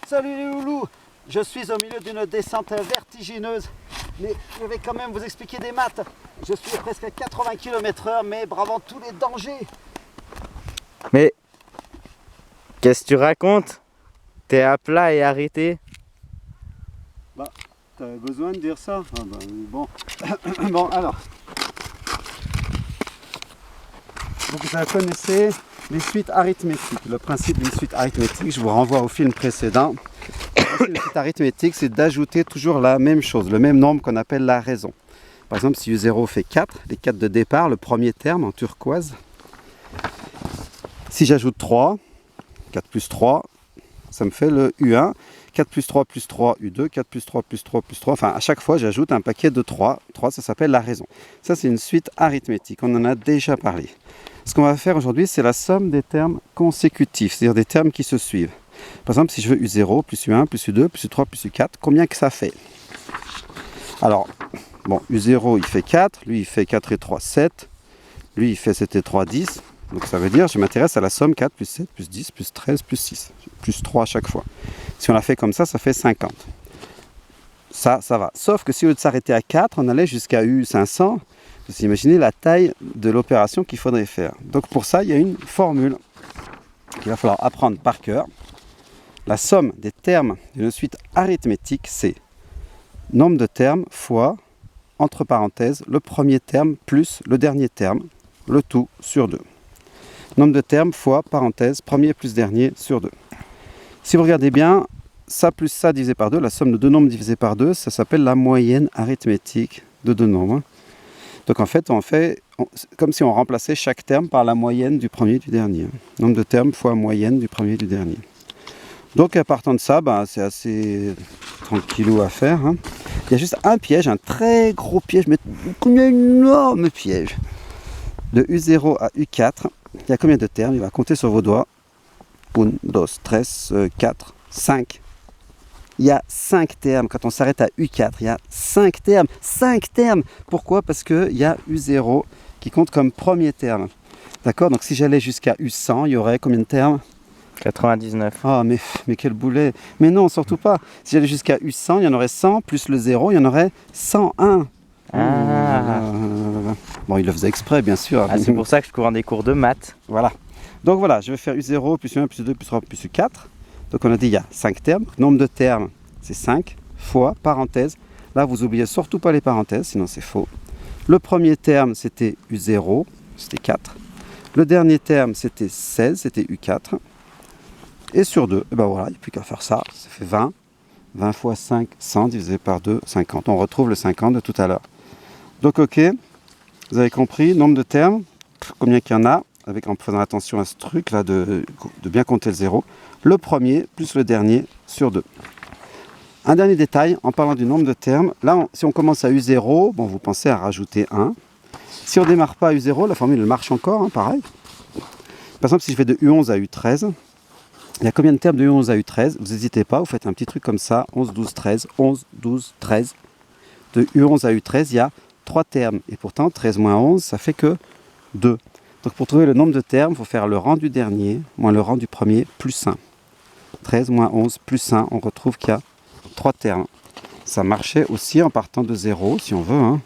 Salut les loulous. Je suis au milieu d'une descente vertigineuse, mais je vais quand même vous expliquer des maths. Je suis presque à 80 km/h, mais bravant tous les dangers. Mais qu'est-ce que tu racontes? T'es à plat et arrêté? Bah, t'avais besoin de dire ça? Ah bah, bon. Bon, alors. Donc vous connaissez les suites arithmétiques. Le principe d'une suite arithmétique, je vous renvoie au film précédent. Une suite arithmétique, c'est d'ajouter toujours la même chose, le même nombre qu'on appelle la raison. Par exemple, si U0 fait 4, les 4 de départ, le premier terme en turquoise. Si j'ajoute 3, 4 plus 3, ça me fait le U1. 4 plus 3 plus 3, U2, 4 plus 3 plus 3 plus 3. Enfin, à chaque fois, j'ajoute un paquet de 3. 3, ça s'appelle la raison. Ça, c'est une suite arithmétique. On en a déjà parlé. Ce qu'on va faire aujourd'hui, c'est la somme des termes consécutifs, c'est-à-dire des termes qui se suivent. Par exemple, si je veux U0 plus U1 plus U2 plus U3 plus U4, combien que ça fait? Alors, bon, U0 il fait 4, lui il fait 4 et 3, 7, lui il fait 7 et 3, 10. Donc ça veut dire, je m'intéresse à la somme 4 plus 7 plus 10 plus 13 plus 6, plus 3 à chaque fois. Si on la fait comme ça fait 50. Ça va. Sauf que si au lieu de s'arrêter à 4, on allait jusqu'à U500, vous imaginez la taille de l'opération qu'il faudrait faire. Donc pour ça, il y a une formule qu'il va falloir apprendre par cœur. La somme des termes d'une suite arithmétique, c'est nombre de termes fois, entre parenthèses, le premier terme plus le dernier terme, le tout sur 2. Nombre de termes fois, parenthèse, premier plus dernier sur 2. Si vous regardez bien, ça plus ça divisé par 2, la somme de deux nombres divisés par 2, ça s'appelle la moyenne arithmétique de deux nombres. Donc en fait, comme si on remplaçait chaque terme par la moyenne du premier et du dernier. Nombre de termes fois moyenne du premier et du dernier. Donc à partir de ça, c'est assez tranquillou à faire. Hein. Il y a juste un piège, un très gros piège, mais combien énorme piège. De U0 à U4, il y a combien de termes? Il va compter sur vos doigts. 1, 2, 3, 4, 5. Il y a 5 termes. Quand on s'arrête à U4, il y a 5 termes. 5 termes! Pourquoi? Parce qu'il y a U0 qui compte comme premier terme. D'accord? Donc si j'allais jusqu'à U100, il y aurait combien de termes? 99. Ah, mais quel boulet! Mais non, surtout pas. Si j'allais jusqu'à U100, il y en aurait 100, plus le 0, il y en aurait 101. Bon, il le faisait exprès, bien sûr. Ah, c'est pour ça que je cours des cours de maths. Voilà. Donc voilà, je vais faire U0, plus U1, plus U2, plus U3, plus U4. Donc on a dit il y a 5 termes. Nombre de termes, c'est 5, fois, parenthèse. Là, vous oubliez surtout pas les parenthèses, sinon c'est faux. Le premier terme, c'était U0, c'était 4. Le dernier terme, c'était 16, c'était U4. Et sur 2, et ben voilà, il n'y a plus qu'à faire ça. Ça fait 20. 20 fois 5, 100 divisé par 2, 50. On retrouve le 50 de tout à l'heure. Donc ok, vous avez compris, nombre de termes, combien qu'il y en a, en faisant attention à ce truc là de bien compter le 0. Le premier plus le dernier sur 2. Un dernier détail, en parlant du nombre de termes, là si on commence à U0, bon, vous pensez à rajouter 1. Si on ne démarre pas à U0, la formule elle marche encore, hein, pareil. Par exemple, si je fais de U11 à U13, il y a combien de termes de U11 à U13? Vous n'hésitez pas, vous faites un petit truc comme ça, 11, 12, 13, 11, 12, 13. De U11 à U13, il y a 3 termes. Et pourtant, 13 moins 11, ça fait que 2. Donc pour trouver le nombre de termes, il faut faire le rang du dernier, moins le rang du premier, plus 1. 13 moins 11, plus 1, on retrouve qu'il y a 3 termes. Ça marchait aussi en partant de 0, si on veut. Hein.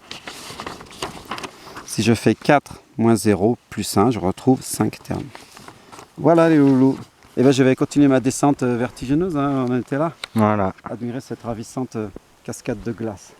Si je fais 4 moins 0, plus 1, je retrouve 5 termes. Voilà les loulous. Et bien je vais continuer ma descente vertigineuse, hein, on était là. Voilà. Admirer cette ravissante cascade de glace.